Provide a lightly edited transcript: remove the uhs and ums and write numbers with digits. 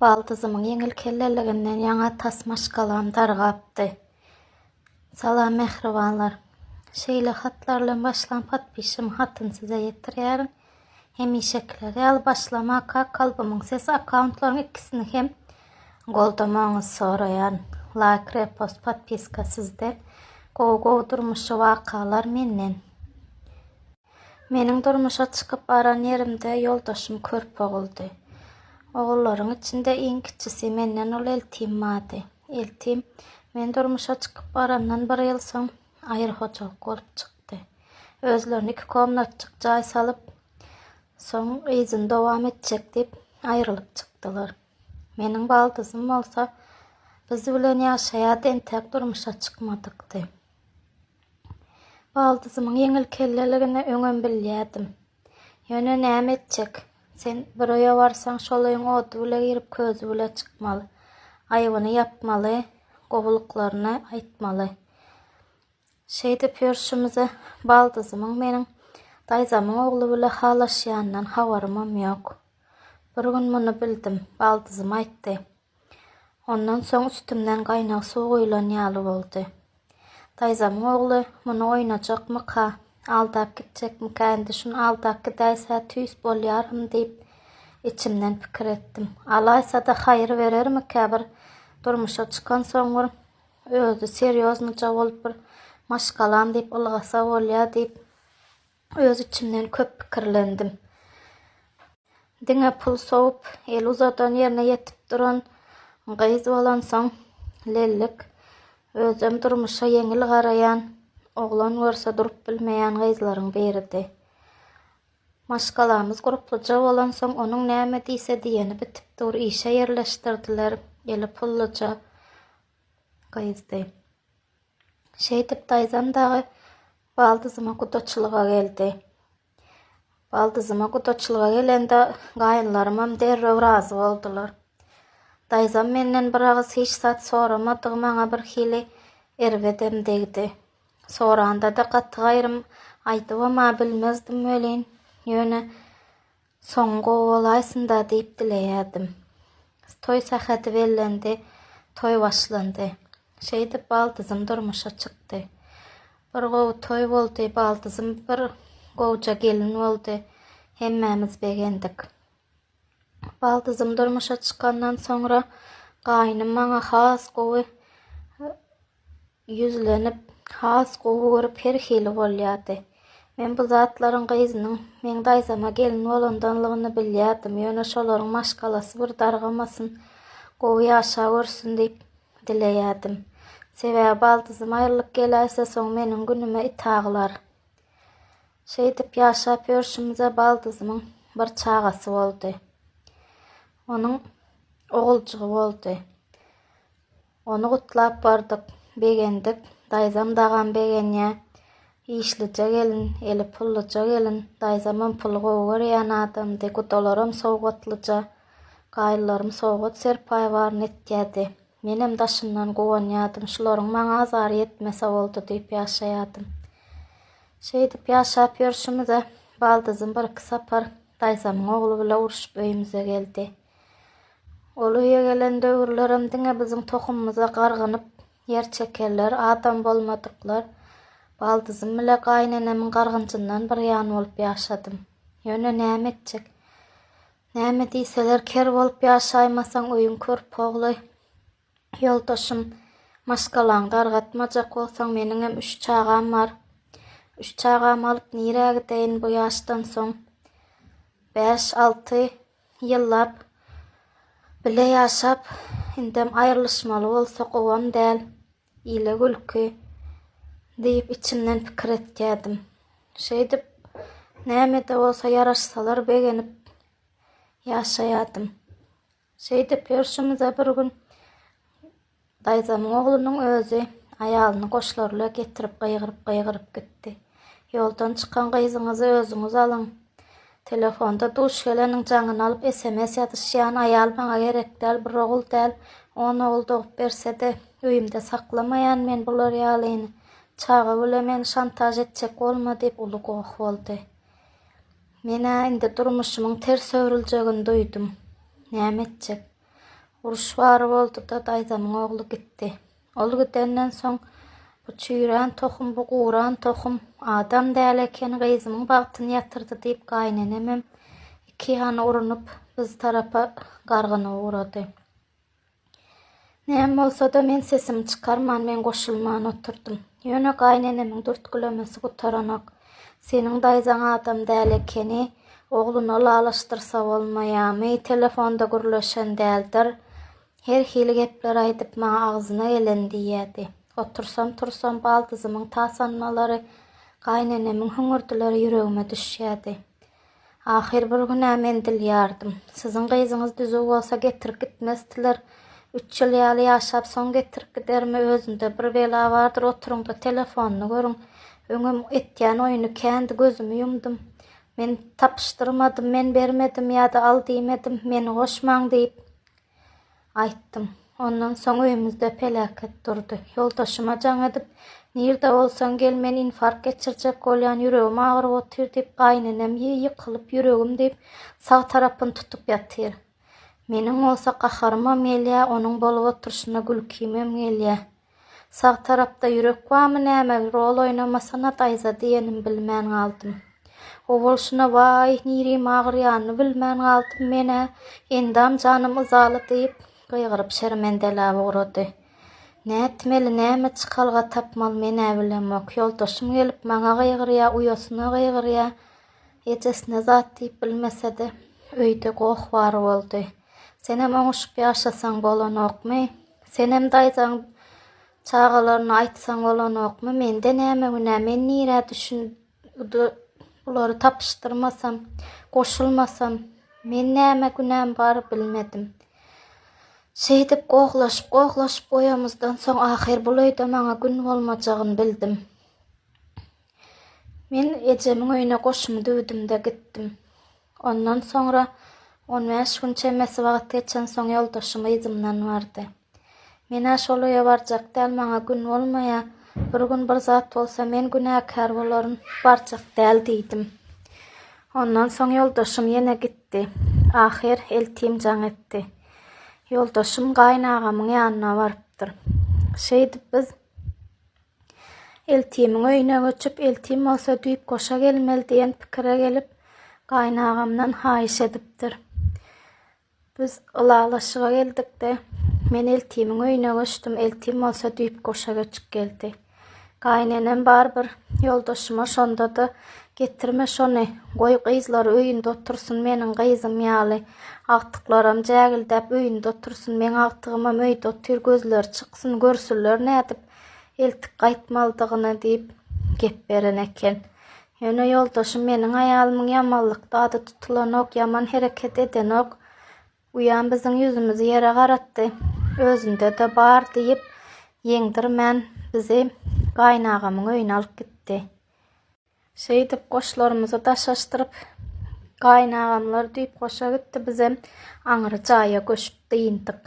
Baldızımın yengil kelleliginden ýaňa tasmaşkalam dargapdy. Salam mehribanlar. Şeýle hatlarla başlan patpişim hatyn size ýetirýärin. Hemişekiler ýaly başlamaka kalbymyň ses akkauntlaryň ikisini hem goldamaňyzy soraýan. Like, repost, patpiska sizde. Gow durmuşy wakalar menden. Meniň durmuşa çykyp baran ýerimde ýoldaşym körp boldy. Oğullaryň içinde iň kiçisi menden ol eltim mady. Eltim men durmuşa çykyp barandan bir ýyl soň aýry hojalyk bolup çykdy. Özlerini iki komnatçyk jaý salyp soň izin dowam etjek dep aýrylyp çykdylar. Meniň baldyzym bolsa biz bilen ýaşaýa entek durmuşa çykmadykdy. Baldyzymyň ýeňil kelleligine öňem bilýärdim. Ýöne näme etjek? Sen bir oýa barsaň şolaýyň odu bile girip közü bile çykmaly. Aýbyny yapmaly, gowuluklaryny aýtmaly. Şeýde pörşümize baldyzymyň meniň daýzamyň ogly bile halaşýandan habarymam ýok. Bir gün muny bildim, baldyzym aýtdy. Ondan soň üstümden gaýnak suw goýulan ýaly boldy. Daýzamyň ogly muny oýnajakmyka, aldap gitjekmika, endi şunu aldap gidäýse tüýs bolýarym diýip içimden pikir etdim. Alaýsa da haýır berermika, bir durmuşa çykan soň özü serioznyja bolup bir maşgalam diýip ylgasa bolýar diýip öz içimden köp pikirlendim. Diňe pul soğup el uzadan ýerine ýetip duran gyz bolan soň lellik özüm durmuşa ýeňil garaýan, oglan görse durup bilmeýän gyzlaryň beridi. Maşgalamyz gruplyja bolan soň onuň näme diýse diýeni bitip dur işe ýerleşdirdiler. Eli pullyja gyzdy. Şeýdip daýzam dagy baldyzyma gudaçylyga geldi. Baldyzyma gudaçylyga gelende gaýynlarymam derrew razy boldular. Daýzam menden bir agyz hiç sat soramadyg maňa bir hili erwedem degdi. Soranda da gaty gaýrym aýdyp ama bilmezdim welin. Ýöne soňgo bolaýsynda diýip dileýärdim. Toy sahaty bellendi, toy başlandy. Şeýdip baldyzym durmuşa çykdy. Bir gowy toy boldy, baldyzym bir gowja gelin boldy. Hemmämiz begendik. Baldyzym durmuşa çykandan soňra gaýnym maňa has gowy ýüzlenip, has gowy görüp her hili bolýardy. Men bu zatlaryň gyzynyň men daýzama gelin bolandanlygyny bilýärdim. Ýöne şolaryň maşgalasy bir dargamasyn, gowy ýaşa görsün diýip dileýärdim. Sebäbi baldyzym aýrylyp geläse soň meniň günüme itaglar. Şeýdip ýaşap ýörşümize baldyzymyň bir çagasy boldy. Onuň ogulçygy boldy. Onu gutlap bardyk, begendik. Daýzam dagam begenýä. İşlice gelin, eli pullyja gelin, daýzamam pul gowy görýän adamdy, gudalaram sowgatlyja, gaýlylarym sowgat serpaýbaryn etýärdi. Menem daşymdan gowanýardym, şularyň maňa azary etmese boldy diýip ýaşaýardym. Şeýdip ýaşap ýörşümize baldyzym bir iki sapar daýzamyň ogly bilen uruşup öýümüze geldi. Ol öýe gelende öwürlerim diňe biziň tokumymyza gargynyp ýer çekerler, adam bolmadyklar. Baldyzym bilen gaýnanamyň gargynjyndan bir ýan bolup ýaşadym. Ýöne näme etjek? Näme diýseler ker bolup ýaşaýmasaň öýüň körp ogly. Ýoldaşym maşgalaň dargatmajak bolsaň meniň hem 3 çagam bar. 3 çagam alyp nire gideýin bu ýaşdan soň 5-6 ýyllap bile ýaşap indem aýrylyşmaly bolsa gowam däl. Ile gülki diýip içimden pikir etýärdim. Şeýdip näme de bolsa ýaraşsalar begenip ýaşaýardym. Şeýdip ýörşümize bir gün daýzamyň oglunyň özü aýalyny goşlarla getirip gyýgyryp gitdi. Ýoldan çykan gyzyňyzy özüňiz alyň. Telefonda duş geleniň jaňyny alyp SMS ýazyşýan aýal maňa gerek däl, bir ogul däl, onu ogul dogup berse de öýümde saklamaýan men bular ýalyny. Çaga bile men şantaj etjek bolma diýip uly gowuk boldy. Men indi durmuşymyň ters öwriljegini duýdum. Näme etjek? uruş bary boldy da daýzamyň ogly gitdi. Ol gidenden soň bu çüýren tohum, bu guran tohum adam däl eken gyzymyň bagtyny ýatyrdy diýip gaýnenemem iki ýany urunup biz tarapa gargyny uğrady. Näme bolsa da men sesimi çykarman, men goşulman oturdum. Ýöne gaýnenemiň dürtgülemesi gutaranok. Seniň daýzaň adam däl ekeni ogluny alalaşdyrsa bolmaýamy, telefonda gürleşen däldir. Her hili gepler aýdyp maňa agzyna gelendi ýedi. Tursam baldyzymyň tasanmalary, gaýnenemiň hüňürdileri ýüregime düşýärdi. Ahir bir gün men dilýärdim. Siziň gyzyňyz düzü bolsa getirip gitmezdiler. 3 ýyl ýaly ýaşap soň getirip gidermi, özünde bir bela bardyr, oturuň da telefonyny görüň. Öňüm etýän oýuny kendi gözümi ýumdum. Men tapyşdyrmadym, men bermedim ýa-da al diýmedim, meni goşmaň diýip aýtdym. Ondan soň öýümizde pelaket durdy. Ýoldaşyma jaň edip, "Nirde bolsaň gel, men infarkt geçirjek bolýan, ýüregim agyryp otyr" diýip gaýnenem ýykylyp ýüregim diýip sag tarapyny tutup ýatyr. Meniň bolsa gaharymam gelýär, onuň bolup oturşyna gülkimem gelýär. Sag tarapda ýürek barmy, näme rol oýnamasana daýza diýenim bilmän galdym. O bolşuna vay, nirim agyrýany bilmän galdym mene, endam janym yzaly diýip gyýgyryp şermendelä ugrady. Nätmeli, näme çykalga tapmal mene bilemok. Ýoldaşym gelip maňa gyýgyrýar, uýasyna gyýgyrýar. Ejesine zat diýip bilmesede öýde goh bar boldy. Senem oňuşup ýaşasaň bolanokmy? Senem daýzaň çagalaryny aýtsaň bolanokmy? Mende näme günä? Men nire düşündi bulary tapyşdyrmasam, goşulmasam, men näme günäm bar bilmedim. Şeýdip goglaşyp goýamyzdan soň ahir bu öýde maňa gün bolmajagyny bildim. Men ejemiň öýüne goşumy düwdüm-de gitdim. Ondan soňra 15 gün çemesi wagt geçen soň ýoldaşym ýzymdan bardy. Men şol öýe barjak däl, maňa gün bolmaýar. Bir gün bir zat bolsa men günäkär bolaryn, barjak däl diýdim. Ondan soň ýoldaşym ýene gitdi. Ahir eltim jaň etdi. Ýoldaşym gaýnagamyň ýanyna barypdyr. Şeýdip biz eltimiň öýüne göçüp, eltim bolsa düýüp goşa gelmeli diýen pikire gelip gaýnagamdan haýyş edipdir. Biz ylalaşyga geldik-de, men eltimiň öýüne göçdüm, eltim bolsa düýüp goşa göçüp geldi. Gaýnenem bir ýoldaşyma şonda da getirme şonu, goý gyzlar öýünde otursun, meniň gyzym ýaly, agtyklaram jägildäp öýünde otursun, men agtygymam öýde otyr, gözleri çyksyn, görsünler nädip eltik gaýtmaldygyny diýip gep beren eken. Ýöne ýoldaşym meniň aýalymyň ýamanlykda ady tutulanok, ýaman hereket edenok, uýan biziň ýüzümizi ýere garatdy, özünde de bar diýip ýeňdirmän bizi gaýnagamyň öýüne alyp gitdi. Şeýdip goşlarymyzy daşaşdyryp gaýnagamlar düýüp goşa gitdi, bizem aňyry jaýa göçüp diýindik.